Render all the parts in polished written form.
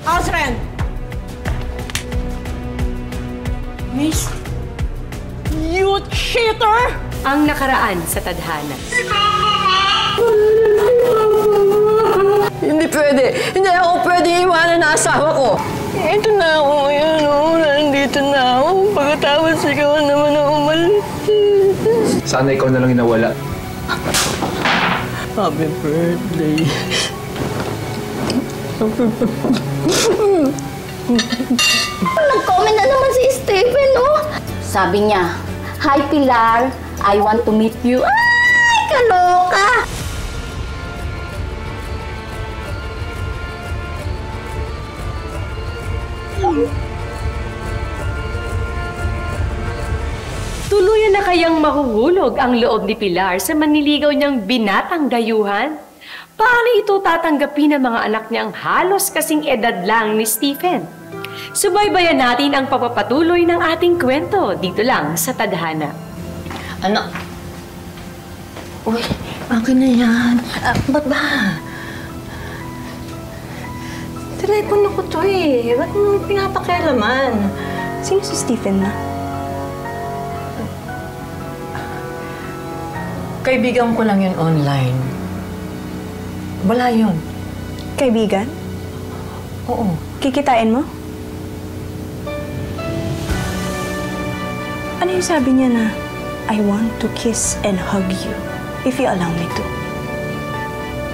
Asren! Miss, you cheater! Ang nakaraan sa tadhana. Hindi pwede. Hindi ako pwede iwanan na asawa ko. Ito na ako ngayon, oh. Nandito na ako. Pagkatapos ikaw naman ang umalis. Sana ikaw na lang nawala. Happy birthday. Nag-comment na naman si Stephen, oh. Sabi niya, "Hi, Pilar. I want to meet you." Ay, kaloka! Tuluyan na kayang mahuhulog ang loob ni Pilar sa manliligaw niyang binatang dayuhan? Paano ito tatanggapin ng mga anak niyang halos kasing edad lang ni Stephen? Subaybayan natin ang pagpapatuloy ng ating kwento dito lang sa Tadhana. Ano? Uy, akin na yan. Ba't ba? Telepono ko to eh. Ba't mo pinapakialaman? Sino si Stephen na? Kaibigan ko lang yun online. Wala yun. Kaibigan? Oo. Kikitain mo? Ano yung sabi niya na, "I want to kiss and hug you if you allow me to"?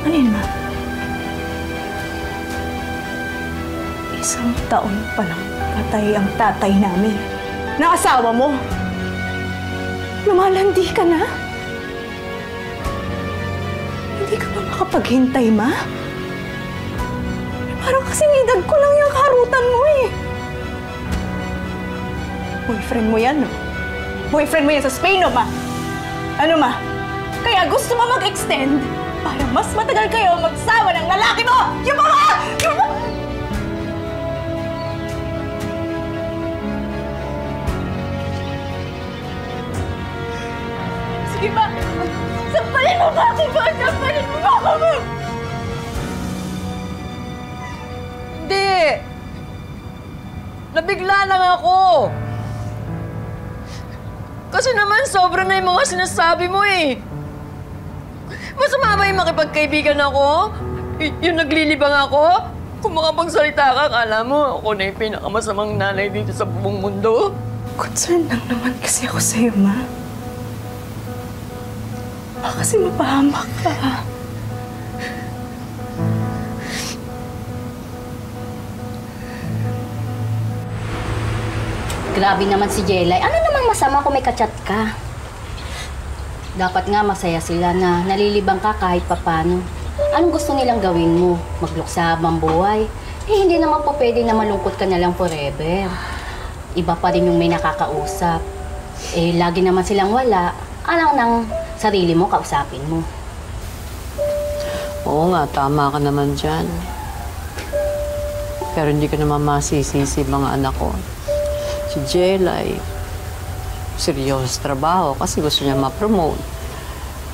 Ano yun, ma? Isang taon pa lang patay ang tatay namin. Na asawa mo. Lumalandi ka na? Hindi ka ba makapaghintay, ma? Parang kasing edad ko lang yung karutan mo eh. Boyfriend mo yan, no? Boyfriend mo yan sa Spain, no, ma? Ano, ma? Kaya gusto mo mag-extend para mas matagal kayo magsawa ng lalaki mo! Yung mga! Yung mga! Sige, ma! Sampalin mo ba ako, ma? Sampalin mo ba ako, ma? Hindi! Nabigla lang ako! Kasi naman, sobra na yung mga sinasabi mo eh. Masama ba yung makipagkaibigan ako? Yung naglilibang ako? Kung makapagsalita ka, akala mo ako na yung pinakamasamang nanay dito sa buong mundo? Concern lang naman kasi ako sa'yo, ma. Baka kasi mapahamak ka. Grabe naman si Jelay. Ano namang masama kung may kachat ka? Dapat nga masaya sila na nalilibang ka kahit papano. Anong gusto nilang gawin mo? Magluksa habang buhay? Eh, hindi naman po pwede na malungkot ka na lang forever. Iba pa rin yung may nakakausap. Eh, lagi naman silang wala. Alang ng sarili mo, kausapin mo. Oo nga, tama ka naman dyan. Pero hindi ko naman masisisi mga anak ko. Si Jelay, seryoso trabaho kasi gusto niya ma-promote.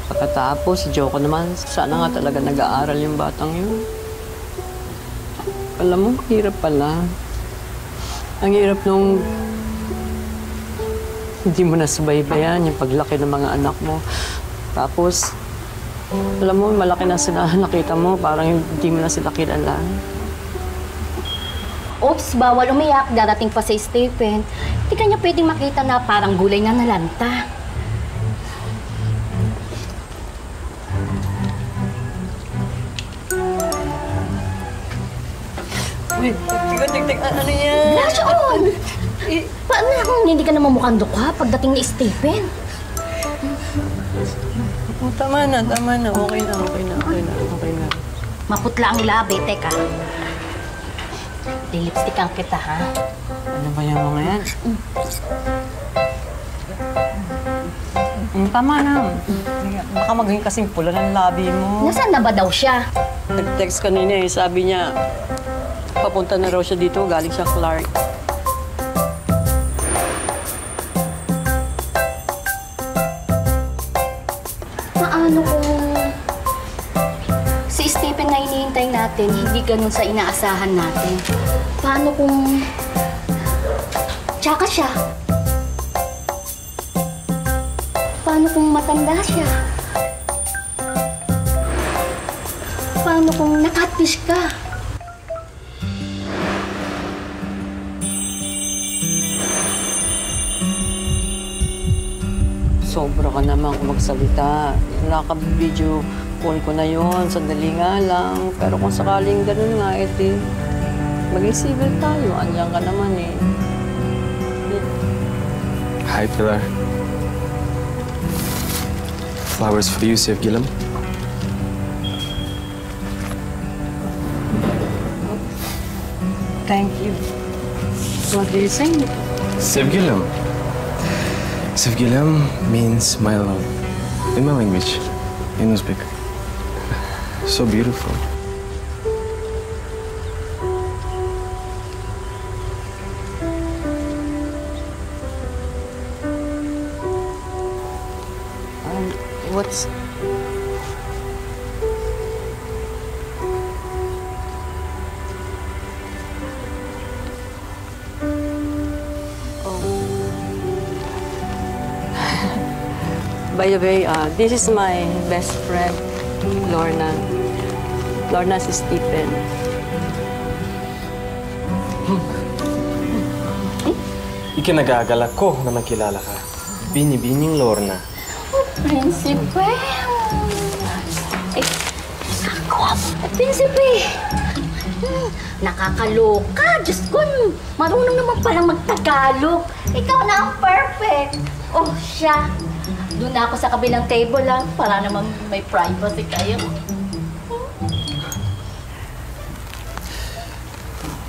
Pagkatapos, si Joko naman, sana nga talaga nag-aaral yung batang yun. Alam mo, hirap pala. Ang hirap nung hindi mo nasubaybayan yung paglaki ng mga anak mo. Tapos, alam mo, malaki na sila nakita mo, parang hindi mo na sila kilala. Oops, bawal umiyak. Darating pa si Stephen. Hindi ka niya pwedeng makita na parang gulay na nalanta. Wait, tig-tig, ano yan? Blush on! Paano kung hindi ka naman mukhang dukha pagdating ni Stephen? Oh, tama na. Okay na. Maputla ang labi. Teka. Lipstickan kita, ha? Ano ba yung mga yan? Tama na. Baka maging kasing pula ng labi mo. Nasaan na ba daw siya? Nag-text kanina eh. Sabi niya, papunta na raw siya dito. Galing siya Clark. Paano kung si Stephen na hinihintay natin hindi ganun sa inaasahan natin? Paano kung tsaka siya? Paano kung matanda siya? Paano kung nakatfish ka? Sobra ka naman kung magsalita. Naka-video call ko na yon, sandali nga lang. Pero kung sakaling ganun nga, edi, maging civil tayo. Andiyan ka naman eh. Hi, Pilar. Flowers for you, Sir Gilam. Thank you. What do you say? Sir Gilam. Sir Gilam means my love. In my language, in Uzbek. So beautiful. What's... By the way, this is my best friend, Lorna. Lorna si Stephen. Ikinagagalak ko na makilala ka. Binibining Lorna. Prinsipe! Prinsipe! Nakakaloka! Diyos ko, marunong naman palang magtagalog. Ikaw na ang perfect! Oh, siya! Doon na ako sa kabilang table lang para naman may privacy kayo.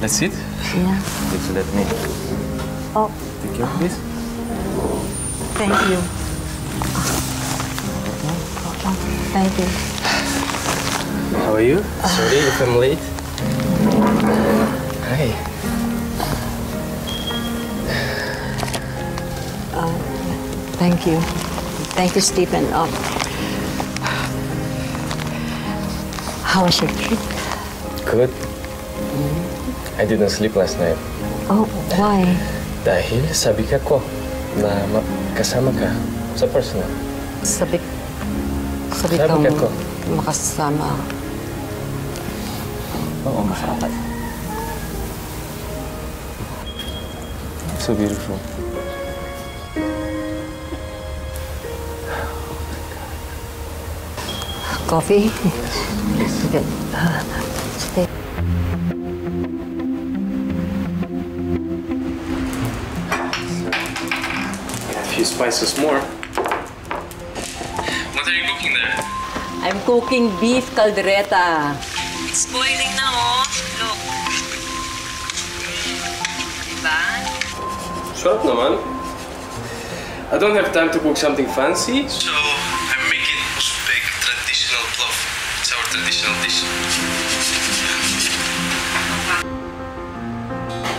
Let's sit. Yeah. Please let me. Oh, Take care, please. thank you. Thank you. How are you? Sorry if I'm late. Hi. Thank you. Thank you, Stephen. How was your trip? Good. I didn't sleep last night. Oh, why? Dahil sabi ka ko na kasama ka sa personal. Sabi Sabi kang ka ko. makasama. Oo, masarap. So beautiful. Coffee? Good. Stay. A few spices more. What are you cooking there? I'm cooking beef caldereta. It's boiling na, oh. Look. Diba? Sarap naman. I don't have time to cook something fancy, so I'm making Uzbek traditional plov. It's our traditional dish.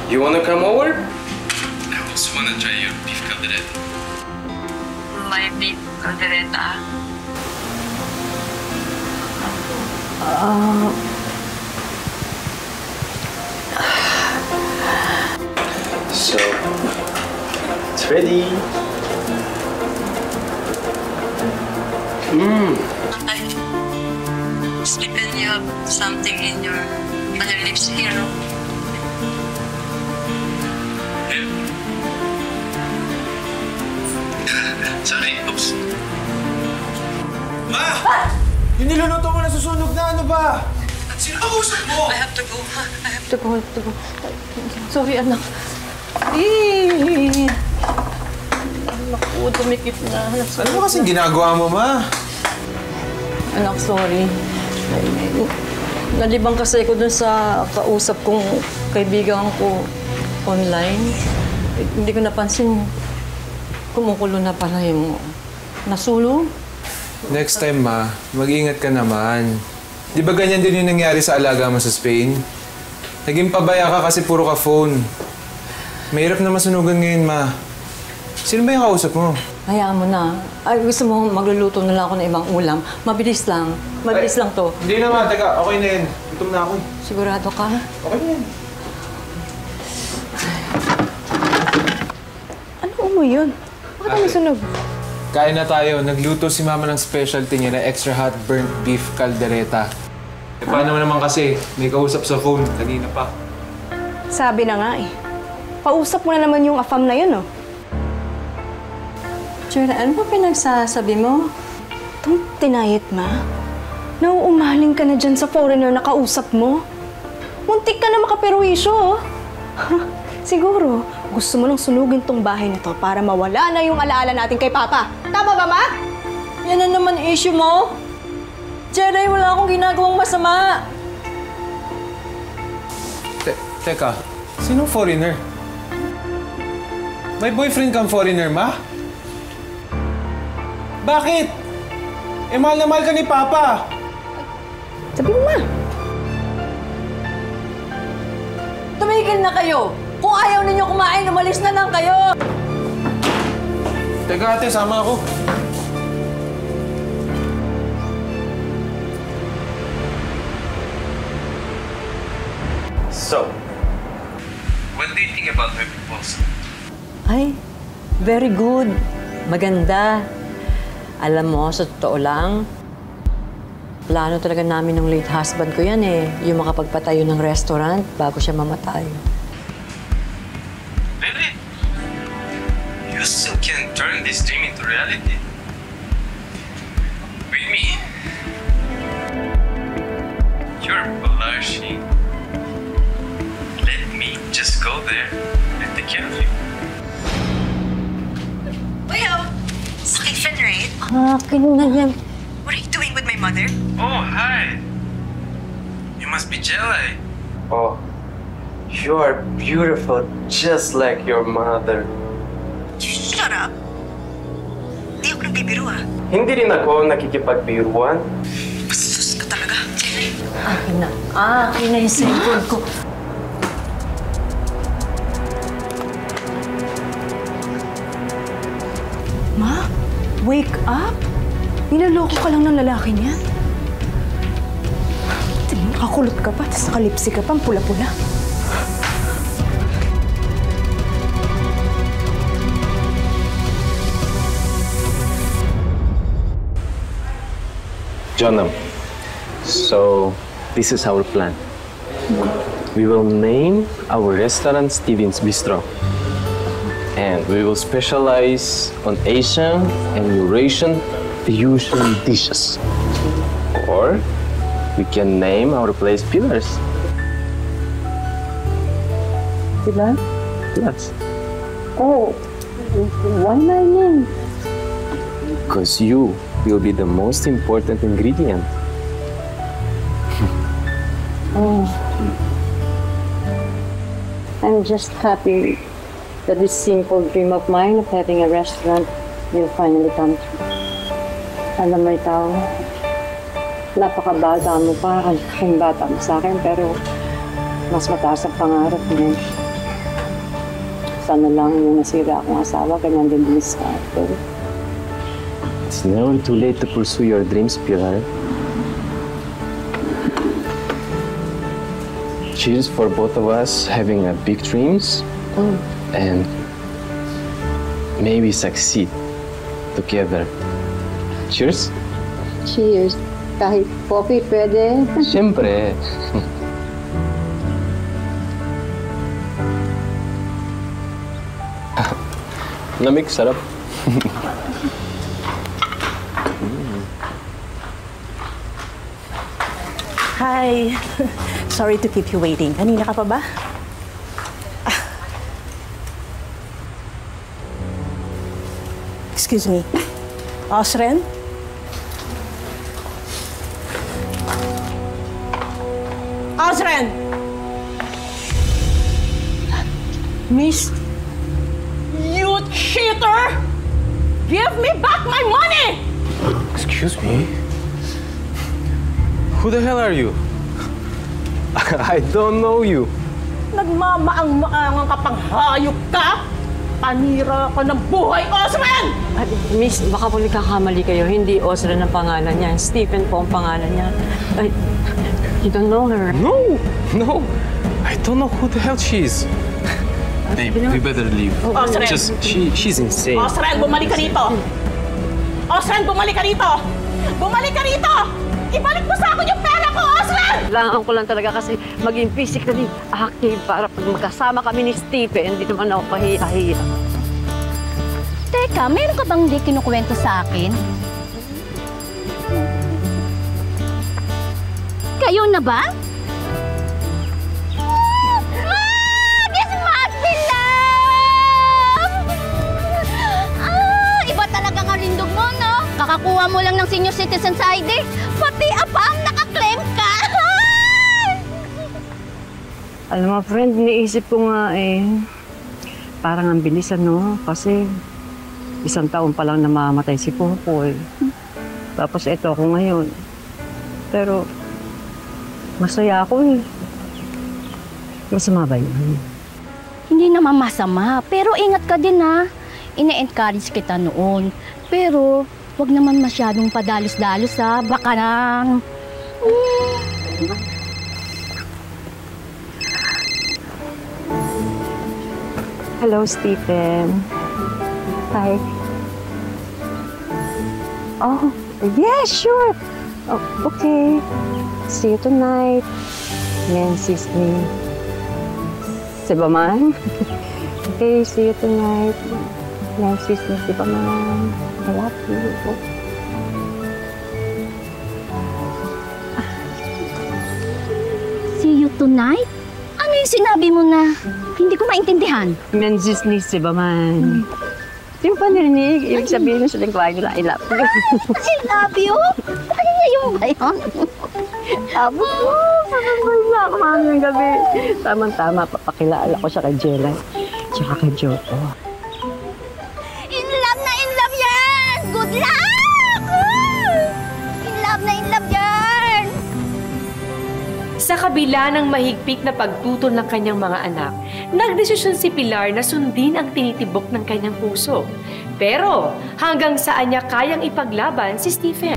You wanna come over? I also wanna try your beef caldereta. My beef caldereta. So, it's ready. Stephen, you have something on your lips here, no? Sorry, oops. Yung niluluto mo na susunog na, ano ba? Sino ang usap mo? I have to go. To go. Sorry, anak. Eh. Naku, dumikit na. Ano ba kasing ginagawa mo, ma? Anak, sorry. Nalibang kasi ako dun sa kausap kong kaibigan ko online. Hindi ko napansin kumukulo na pala yung nasulo. Next time, ma, mag-ingat ka naman. Di ba ganyan din yung nangyari sa alaga mo sa Spain? Naging pabaya ka kasi puro ka phone. Mahirap na masunugan ngayon, ma. Sino ba yung kausap mo? Hayaan mo na. Ay, gusto mo magluluto na lang ako ng ibang ulam. Mabilis lang. Mabilis lang to. Hindi naman, teka, okay na yan. Gutom na ako. Sigurado ka? Okay na yan. Ano mo yun? Bakit may sunog? Kain na tayo. Nagluto si Mama ng specialty niya na extra hot burnt beef caldereta. Eh, paano naman kasi? May kausap sa phone. Kanina pa. Sabi na nga eh. Pausap mo na naman yung afam na yun, oh. Chira, ano ba pinagsasabi mo? Itong tinayit, ma. Nauumaling ka na dyan sa foreigner na kausap mo. Muntik ka na makaperwisyo, oh. Siguro, gusto mo nang sunugin tong bahay na to para mawala na yung alaala natin kay Papa. Tama ba, ma? Yan na naman issue mo. Jedi, wala akong ginagawang masama. Teka, sinong foreigner? May boyfriend kang foreigner, Ma? Bakit? Eh, mahal na mahal ka ni Papa. Sabi mo, ma. Tumigil na kayo! Kung ayaw ninyo kumain, umalis na lang kayo! Teka ate, sama ako. So, what do you think about my proposal? Ay, very good. Maganda. Alam mo, sa totoo lang, plano talaga namin ng late husband ko yan eh. Yung makapagpatayo ng restaurant bago siya mamatay. Really? You still can turn this dream into reality? With me? You're blushing. Let me just go there and take care of you. Well, Stephen, right? Akin na yan. What are you doing with my mother? Oh, hi. You must be Jelly. Oh, you are beautiful, just like your mother. Shut up. Hindi ako nagbibiro, ah. Hindi rin ako nakikipagbiruan. Bastos ka talaga. Akin na. Akin na yung cellphone ko. Ma, wake up! Niloloko ka lang ng lalaki niyan. Nakakulot ka pa, tapos nakalipsi ka pa, pula-pula. Jonam, so this is our plan. We will name our restaurant Steven's Bistro. And we will specialize on Asian and Eurasian fusion dishes. Or we can name our place Pillars. Diba? Yes. Oh, why my name? Because you will be the most important ingredient. Oh. I'm just happy that this simple dream of mine of having a restaurant will finally come true. Alam mo ikaw, napakabata mo pa, ang bata mo sa akin, pero mas mataas ang pangarap mo. Sana lang yung nasira akong asawa, ganyan din din sa akin. It's never too late to pursue your dreams, Pilar. Cheers for both of us having a big dreams and maybe succeed together. Cheers? Cheers. Kahit coffee, pwede. Siyempre. Lamig, sarap. Hi. Sorry to keep you waiting. Kanina ka pa ba? Excuse me. Osren? Osren! Miss, you cheater! Give me back my money! Excuse me? Who the hell are you? I don't know you. Nagmamaang-maangang kapanghayop ka? Panira ka ng buhay, Osman! Ay, miss, baka po nagkakamali kayo. Hindi Osran ang pangalan niya. Stephen po ang pangalan niya. Ay, you don't know her. No! No! I don't know who the hell she is. Babe, we better leave. Osran! She's insane. Osran, bumalik ka rito! Osran, bumalik ka rito! Bumalik ka rito! Ibalik mo sa akin yung pera ko, Osran! Kailangan ko lang talaga kasi maging physically active para pag magkasama kami ni Stephen, hindi naman ako kahiya-hiya. Teka, meron ka bang di kinukwento sa akin? Kayo na ba? Yes, Magdalene! Iba talaga ang rindog mo, no? Kakakuha mo lang ng senior citizens ID, pati apam nakaklaim ka! Alam mo, friend, iniisip ko nga parang ang bilis, ano? Kasi 1 taon pa lang namamatay si Popoy. Tapos eto ako ngayon. Pero masaya ako Masama ba yun? Hindi naman masama, pero ingat ka din, ha? Ine-encourage kita noon. Pero wag naman masyadong padalos-dalos, ha? Baka nang... Hello, Stephen. Hi. Oh, yeah, sure. Oh, okay. See you tonight. Nancy's me. Sibaman? Okay, see you tonight. Nancy's me, Sibaman. I love you. See you tonight? Ano yung sinabi mo na hindi ko maintindihan? Nancy's me, Sibaman. Di mo pa narinig? Ibig sabihin na sa lingwahe nila, I love you. I love you? Ano niya yung bayan? Tapos mo, sabay na ako mamayang gabi. Tama-tama, papakilala ko siya kay Jella. Tsaka kay Joko. In love yan! Good luck! In love yan! Sa kabila ng mahigpit na pagtutol ng kanyang mga anak, nagdesisyon si Pilar na sundin ang tinitibok ng kanyang puso. Pero hanggang saan niya kayang ipaglaban si Stephen?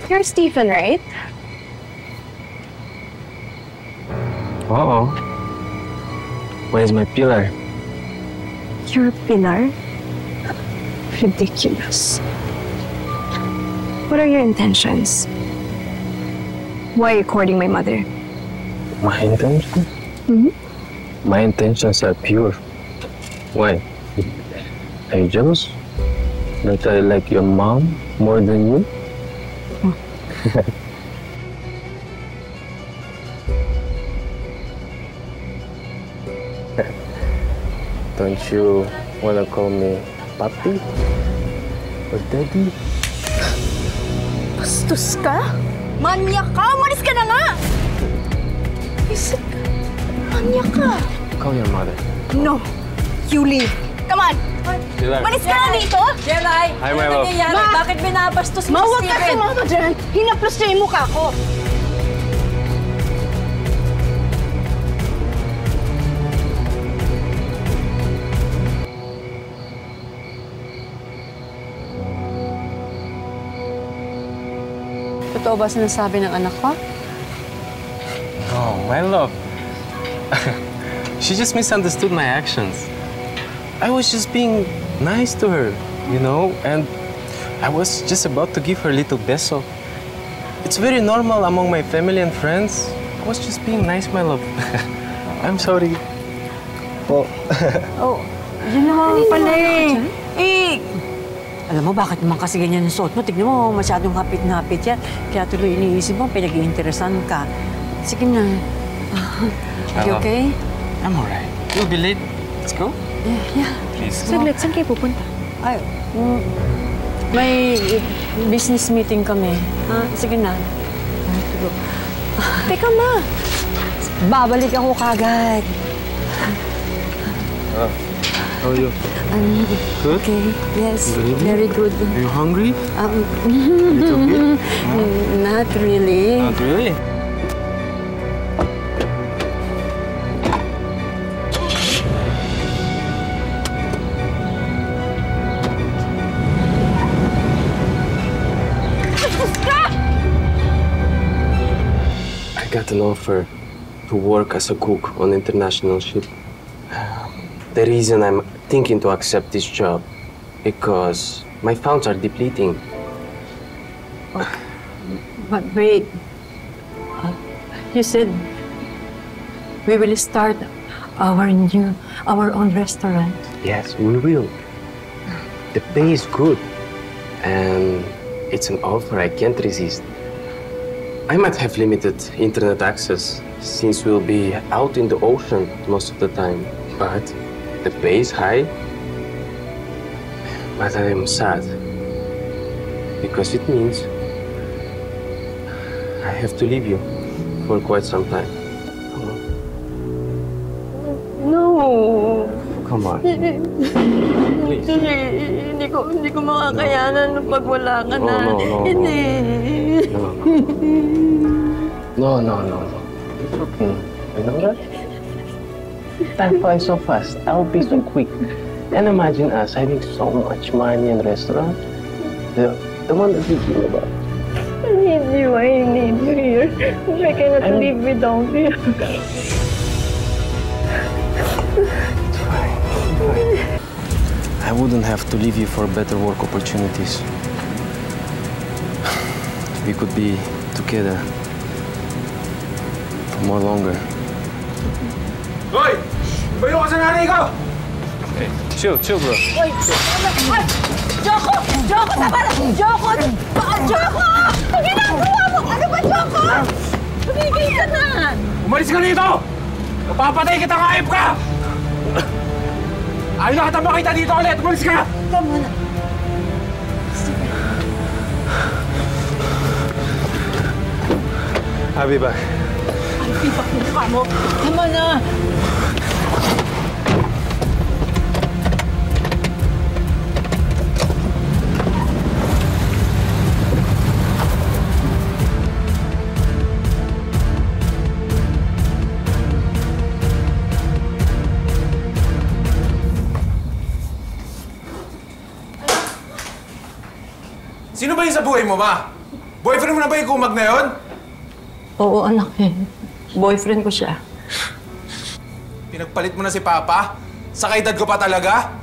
You're Stephen, right? Oo. Where's my Pilar? You're Pilar? Ridiculous. What are your intentions? Why are you courting my mother? My intentions? My intentions are pure. Why? Are you jealous? That I like your mom more than you? Don't you wanna call me papi or daddy? Bastos ka? Manyak ka! Umalis ka na nga! Isip ka. Manyak ka. Call your mother. No. You leave. Come on. Pilar. Umalis ka na dito. Jelay, Hi, my love. Bakit binabastos mo Mawag si ka Stephen? sumama dyan. Hinaplos niya yung mukha ko. Totoo ba sinasabi ng anak ko? Oh, my love. She just misunderstood my actions. I was just being nice to her, you know, and I was just about to give her a little beso. It's very normal among my family and friends. I was just being nice, my love. I'm sorry. Po. Oh, yun naman pala Eh, Alam mo, bakit naman kasi ganyan ang suot mo? Tignan mo, masyadong hapit-hapit yan. Kaya tuloy iniisip mo, pinag-iinteresan ka. Sige na. Are you okay? I'm alright. You'll be late. Let's go. Yeah. Please. Saglit, saan kayo pupunta? Ay, may business meeting kami. Sige na. Teka, ma. Babalik ako kagad. How are you? Good? Okay, yes, Good evening. very good. Are you hungry? A little bit? Not really. Not really? I got an offer to work as a cook on international ship. The reason I'm thinking to accept this job because my funds are depleting. But wait. You said we will start our own restaurant. Yes, we will. The pay is good, and it's an offer I can't resist. I might have limited internet access since we'll be out in the ocean most of the time, but the pay is high. But I am sad because it means I have to leave you for quite some time. No. Come on. Please. Hindi ko makakayanan pag wala ka na. No. Hindi. No. It's okay. You know that? Time flies so fast. I'll be so quick. And imagine us having so much money in restaurant. The one that you dream about. I need you here. I cannot live without you. It's fine. I wouldn't have to leave you for better work opportunities. We could be together for more longer. Hoy! Bayo ka sa nanay ko! Hey, chill, bro. Ay! Joko! Joko! Tama na! Joko! Joko! Ang ginagawa mo! Ano ba, Joko? Tumigil ka na! Umalis ka dito! Mapapatay kita ng hayop ka! Ayaw na kitang makita dito ulit! Umalis ka! Tama na. I'll be back. Ay, pipak mo mukha mo. Tama na. Sino ba yun sa buhay mo, ma? Boyfriend mo na ba yung kumag na yun? Oo, anak eh. Boyfriend ko siya. Pinagpalit mo na si Papa? Sa kaedad ko pa talaga?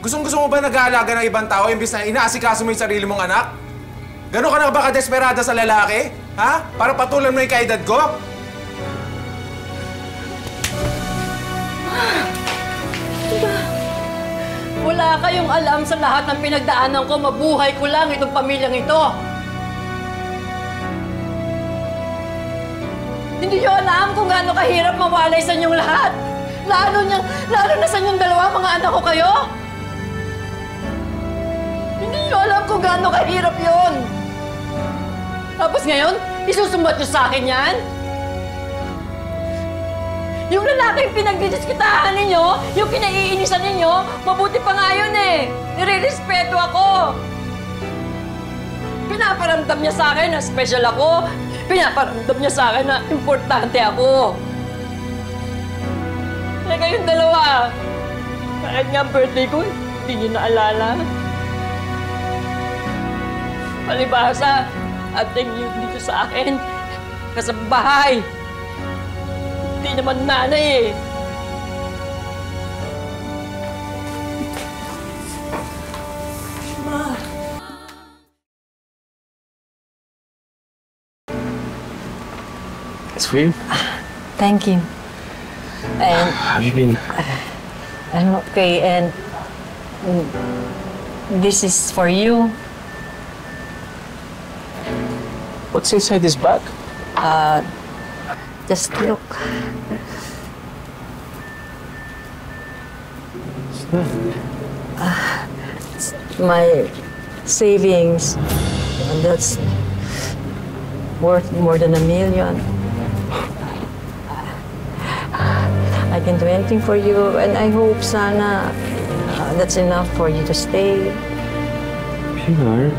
Gustong-gusto mo ba nag-aalaga ng ibang tao imbis na inaasikaso mo yung sarili mong anak? Gano'n ka na ba kadesperada sa lalaki? Ha? Para patulan mo yung kaedad ko? Wala kayong alam sa lahat ng pinagdaanan ko. Mabuhay ko lang itong pamilyang ito. Hindi nyo alam kung gaano kahirap mawalay sa inyong lahat. Lalo na sa inyong dalawa, mga anak ko kayo. Hindi nyo alam kung gaano kahirap yon. Tapos ngayon, isusumbat nyo sa akin yan? Yung lalaking pinagdidiskitahan ninyo, yung kinaiinisan ninyo, mabuti pa nga yun eh. Nire-respeto ako. Pinaparamdam niya sa akin na special ako. Pinaparamdam niya sa akin na importante ako. Kaya kayong dalawa, kahit nga birthday ko, hindi niyo naalala. Palibhasa, ating niyo dito sa akin, kasambahay. Hindi naman nanay eh. Ma. It's for you. Thank you. And How have you been? I'm okay, and this is for you. What's inside this bag? Just look. It's my savings, and that's worth more than $1 million. I can do anything for you, and I hope sana that's enough for you to stay. Pilar,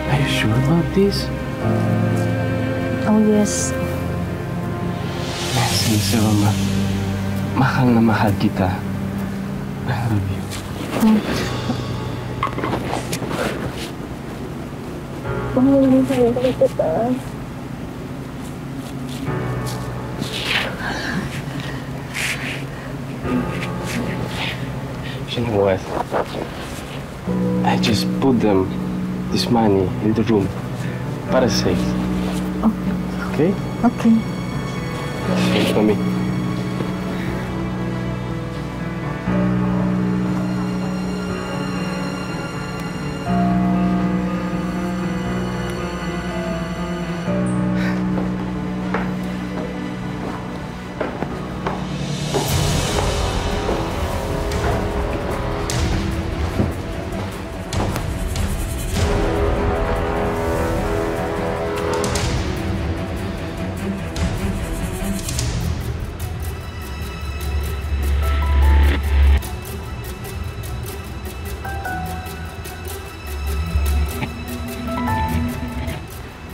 are you sure about this? Oh, yes. Sige, Mama. Mahal na mahal kita. I love you. You know what? I just put this money in the room para safe. Okay? Okay. Wait for me.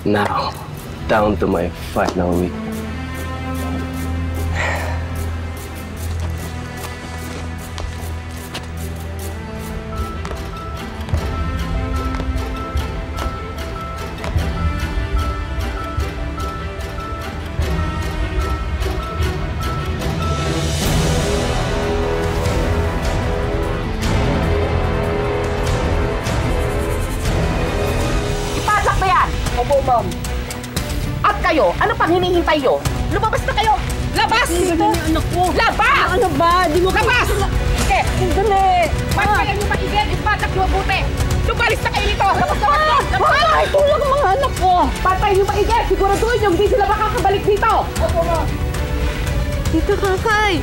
Now, down to my final week. Ipasok mo yan! Opo, ma'am. At kayo, ano pang hinihintay nyo? Lumabas na kayo! Labas! Anak ko! Labas! Ano ba? Di mo Labas! Okay. Dali! Pagkayan nyo maigil, ipatak nyo mabuti! Lumalis na kayo nito! Labas na kayo! Ay, tulong ang mga anak ko! Pagkayan nyo maigil, siguraduhin nyo hindi sila makakabalik dito! Opo, ma'am. Dito, Kakay!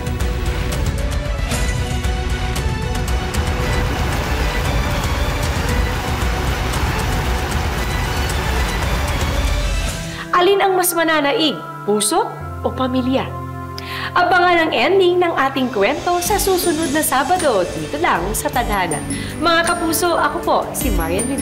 Alin ang mas mananaig? Puso o pamilya? Abangan ang ending ng ating kwento sa susunod na Sabado dito lang sa Tadhana. Mga kapuso, ako po si Marian Rivera.